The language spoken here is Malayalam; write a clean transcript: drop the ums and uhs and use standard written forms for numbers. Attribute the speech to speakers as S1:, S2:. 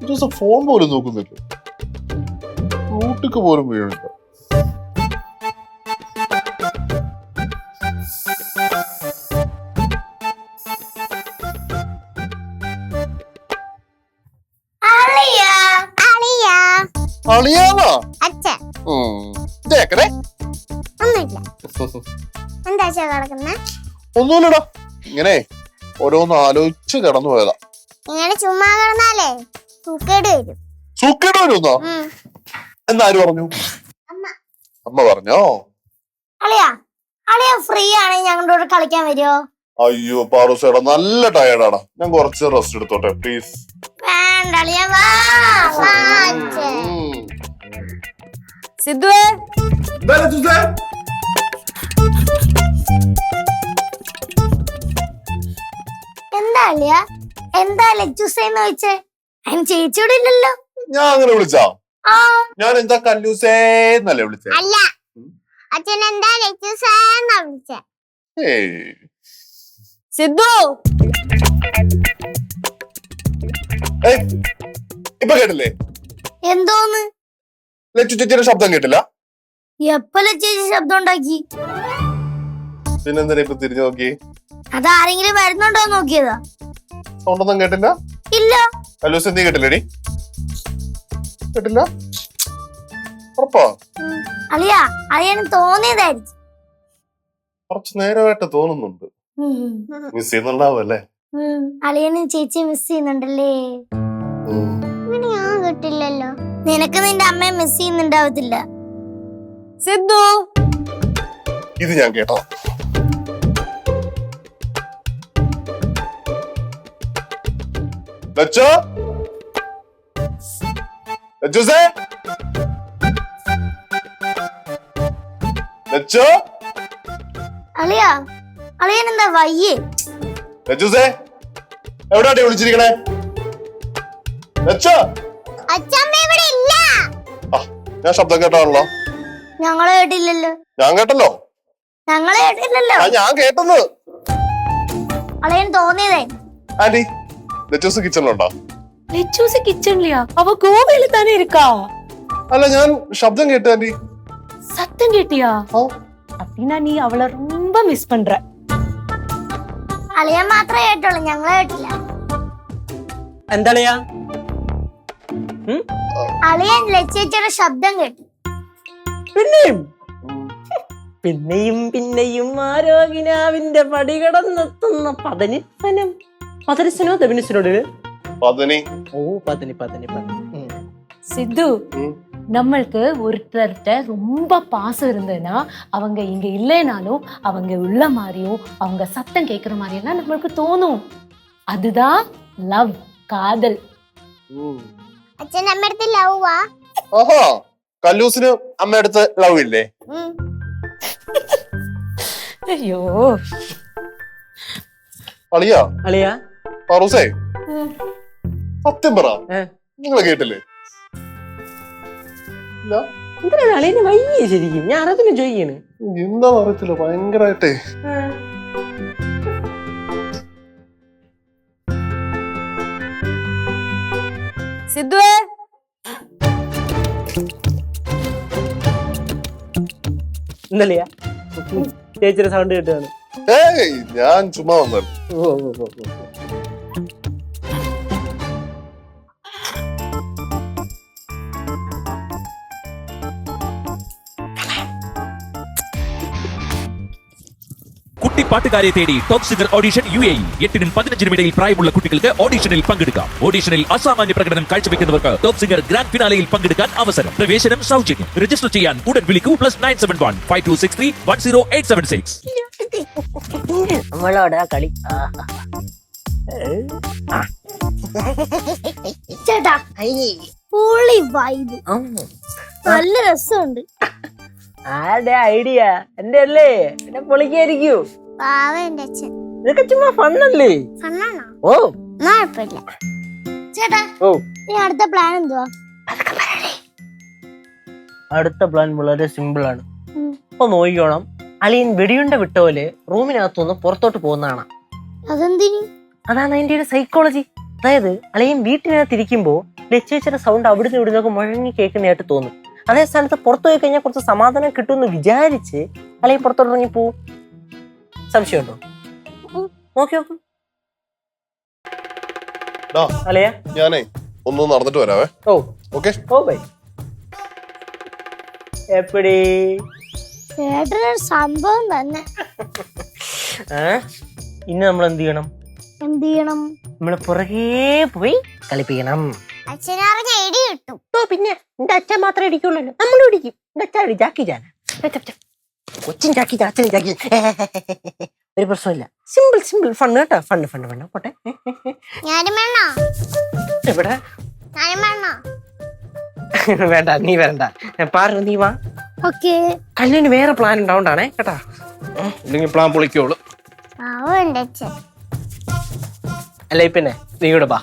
S1: ദിവസം ഫോൺ പോലും നോക്കുന്നില്ല, റൂട്ടിക്ക് പോലും വീഴുന്നില്ല. അളിയാണോ? ഒന്നുമില്ലടാ, ഇങ്ങനെ ഓരോന്ന് ആലോചിച്ച് കിടന്നു പോയതാ.
S2: ഇങ്ങനെ ചുമ്മാ കിടന്നാലേ സൂക്കേട് വരും.
S1: സൂക്കേട് വരുന്നോ? എന്നാര് പറഞ്ഞു? അമ്മ പറഞ്ഞോ?
S2: അളിയാ ഫ്രീ ആണെങ്കിൽ ഞങ്ങളുടെ കൂടെ കളിക്കാൻ വരുമോ?
S1: അയ്യോ പാറൂസേടാ, നല്ല ടയർഡാടാ, ഞാൻ കുറച്ച് റെസ്റ്റ് എടുത്തോട്ടെ പ്ലീസ്.
S2: വേണ്ട അളിയാ,
S3: സിദ്ധുവേ,
S2: എന്താ അളിയാ, എന്താ ലജ്ജൂസേന്ന് ചോദിച്ചേ? അതിന് ചേച്ചിയോടെ ഇല്ലല്ലോ.
S1: ഞാൻ അങ്ങനെ വിളിച്ചാ? ഞാൻ എന്താ കല്ലൂസേന്നല്ലേ വിളിച്ചേ?
S2: അല്ല, അച്ഛൻ എന്താ ലജ്ജൂസേന്നാ വിളിച്ചേ.
S3: സിദ്ധു,
S1: ഇപ്പൊ കേട്ടില്ലേ?
S2: എന്തോന്ന്?
S1: ലച്ചു ചേച്ചിയുടെ ശബ്ദം കേട്ടില്ല?
S2: എപ്പോ ലജ്ജേച്ചി ശബ്ദം ഉണ്ടാക്കി?
S1: പിന്നെന്താ ഇപ്പൊ തിരിഞ്ഞു നോക്കി?
S2: അതാരെങ്കിലും വരുന്നുണ്ടോ നോക്കിയതാ.
S1: സൗണ്ടൊന്നും കേട്ടില്ല?
S2: ഇല്ല.
S1: കല്ലൂസ് നീ കേട്ടില്ലേടി? കേട്ടില്ല? ഉറപ്പാ?
S2: അളിയന് തോന്നിയതായിരിക്കും.
S1: കുറച്ചു നേരമായിട്ട് തോന്നുന്നുണ്ട്. മിസ് ചെയ്യുന്നുണ്ടാവല്ലേ?
S2: അളിയനും ചേച്ചി മിസ് ചെയ്യുന്നുണ്ടല്ലേ? ഞാൻ കിട്ടില്ലല്ലോ. നിനക്ക് നിന്റെ അമ്മയെ മിസ് ചെയ്യുന്നുണ്ടാവത്തില്ല.
S3: സിദ്ധു,
S1: ഇത് ഞാൻ കേട്ടോ. ലച്ചു, ലച്ചൂസേ, ലച്ചു,
S2: അളിയനെന്താ വയ്യേ?
S1: ലച്ചൂസേ, എവിടാട്ടി വിളിച്ചിരിക്കണേ? ലച്ചു,
S2: അച്ഛമ്മ ഇവിടെ ഇല്ല.
S1: ഞാൻ ശബ്ദം കേട്ടാണല്ലോ.
S2: ഞങ്ങളെ കേട്ടില്ലല്ലോ.
S1: ഞാൻ കേട്ടല്ലോ.
S2: ഞങ്ങളെ കേട്ടില്ലല്ലോ.
S1: ഞാൻ കേട്ടെന്ന്.
S2: അളിയന് തോന്നിയതേ.
S1: ആന്റി, ലച്ചൂസ് കിച്ചണിലുണ്ടോ?
S3: ലച്ചൂസ് കിച്ചണിലയാ? അവ ഗോവയില് തന്നെ ഇരിക്കാ.
S1: അല്ല, ഞാൻ ശബ്ദം കേട്ടു ആന്റി.
S3: சத்தம் கேட்டியா? அப்படின்னா நீ அவளை ரொம்ப மிஸ் பண்ற.
S2: അളിയൻ മാത്രമേ കേട്ടുള്ളൂ, ഞങ്ങളെ കേട്ടില്ല.
S4: എന്താളിയാ?
S2: അളിയൻ ലച്ചേച്ചിയുടെ ശബ്ദം കേട്ടു.
S4: പിന്നെയും പിന്നെയും ആരോഗ്യനാവിന്റെ പടികടന്നെത്തുന്ന പതനിപ്പനം. പതനിസനോ ദബിനിസനോട്?
S1: പതനി.
S4: ഓ പതനി.
S3: சித்து, நம்மளுக்கு ஒருத்தர்கிட்ட ரொம்ப பாசம் இருந்ததுன்னா அவங்க இங்க இல்லைனாலும் அவங்க உள்ள மாதிரியும் அவங்க சத்தம் கேட்கிற மாதிரியெல்லாம் நம்மளுக்கு தோணும். அதுதான் லவ், காதல்.
S2: അച്ഛൻ അമ്മയടുത്ത് ലവാ?
S1: ഓഹോ, കല്ലൂസിന് അമ്മയടുത്ത് ലവ് ഇല്ലേ?
S3: അയ്യോ
S1: അളിയാ, പാറൂസേ, സത്യം പറ, നിങ്ങളെ കേട്ടില്ലേ?
S4: അളിയന് വയ്യേ ശരിക്കും, ഞാൻ അറിയത്തില്ല ചോദിക്കാണ്.
S1: എന്താ പറയത്തില്ല, ഭയങ്കരായിട്ടേ.
S3: സിദ്ധുവേ,
S4: എന്തല്ലയാ ചേച്ചിയുടെ സൗണ്ട് കേട്ടാണ്?
S1: ഞാൻ ചുമ്മാ വന്നത്.
S5: കുട്ടിപ്പാട്ടുകാരെ തേടി ടോപ്പ് സിംഗർ ഓഡിഷൻ UAE. 8 നും 15 ഇടയിൽ പ്രായമുള്ള കുട്ടികൾക്ക് ഓഡിഷനിൽ പങ്കെടുക്കാം. ഓഡിഷനിൽ അസാമാന്യ പ്രകടനം കാഴ്ചവെക്കുന്നവർക്ക് ടോപ്പ് സിംഗർ ഗ്രാൻഡ് ഫിനാലയിൽ പങ്കെടുക്കാൻ അവസരം. പ്രവേശനം സൗജന്യം. രജിസ്റ്റർ ചെയ്യാൻ ഉടൻ വിളിക്കൂ. +971 5263 10876.
S4: നമ്മളോടാ കളി.
S2: ചേട്ടാ, പൊളി വൈബ്, നല്ല രസമുണ്ട്.
S4: ആരുടെ ഐഡിയ? എന്റെ അല്ലേ? എന്നെ പൊളിക്കായിരിക്കൂ.
S2: പാവന്റെ അച്ഛൻ.
S4: ഇതൊക്കെ ചുമ്മാ ഫണ്ണല്ലേ?
S2: ഫണ്ണാണോ?
S4: ഓ,
S2: കുഴപ്പമില്ല. ചേട്ടാ, ഇനി അടുത്ത പ്ലാൻ എന്തുവാ?
S4: അടുത്ത പ്ലാൻ വളരെ സിമ്പിൾ ആണ്. ഇപ്പൊ നോക്കിക്കോണം, അളിയൻ വെടിയുണ്ട വിട്ട പോലെ റൂമിനകത്തുനിന്ന് പുറത്തോട്ട് പോകുന്നതാണ്.
S2: അതെന്തിനി?
S4: അതാണ് അതിന്റെ ഒരു സൈക്കോളജി. അതായത് അളിയൻ വീട്ടിനകത്തിരിക്കുമ്പോ ലച്ചേച്ചിയുടെ സൗണ്ട് അവിടുന്ന് ഇവിടുന്നൊക്കെ മുഴങ്ങി കേൾക്കുന്നതായിട്ട് തോന്നും. അതേ സ്ഥാനത്ത് പുറത്തു പോയി കഴിഞ്ഞാൽ കുറച്ച് സമാധാനം കിട്ടുമെന്ന് വിചാരിച്ച് അളിയൻ പുറത്തോട്ട് ഇറങ്ങി പോവും. സംശയമുണ്ടോ? നോക്കി നോക്കും. അളിയ
S1: ഞാനേ ഒന്ന് നടന്നിട്ട് വരാവേ.
S4: ഓ
S1: ഓക്കെ.
S4: Oh by. എപ്പടി
S2: ചേട്ടനൊരു സംഭവം തന്നെ.
S4: ഇന്ന് നമ്മൾ എന്ത് ചെയ്യണം?
S2: എന്ത് ചെയ്യണം?
S4: നമ്മള് പുറകേ പോയി കളിപ്പിക്കണം.
S2: അച്ഛനറിഞ്ഞ ഇടി കിട്ടും.
S4: ഓ പിന്നെ എന്റെ അച്ഛൻ മാത്രമേ ഇടിക്കുള്ളൂ, നമ്മളും ഇടിക്കും. എന്റെ അച്ഛൻ ജാക്കി ജാൻ, കൊച്ചിൻ ജാക്കി ജാൻ, അച്ഛനും ജാക്കി. ഒരു പ്രശ്നമില്ല. സിമ്പിൾ സിമ്പിൾ ഫണ്ണ് കേട്ടോ. ഫണ്ണ് ഫണ്ണ് ഫണ്ണ് പോട്ടെ.
S2: ഞാനും വേണോ?
S4: എവിടെ?
S2: ഞാനും വേണോ?
S4: വേണ്ട, നീ വരണ്ട. പാറു നീ വാ.
S2: ഓക്കെ.
S4: കല്ലിന് വേറെ പ്ലാൻ ഉണ്ടാവണ്ടാണേ കേട്ടാ, ഇല്ലെങ്കിൽ പ്ലാൻ പൊളിക്കോളൂ.
S2: പാവം ഉണ്ട് അച്ഛൻ.
S4: അല്ലേ പിന്നെ നീ ഇവിടെ വാ.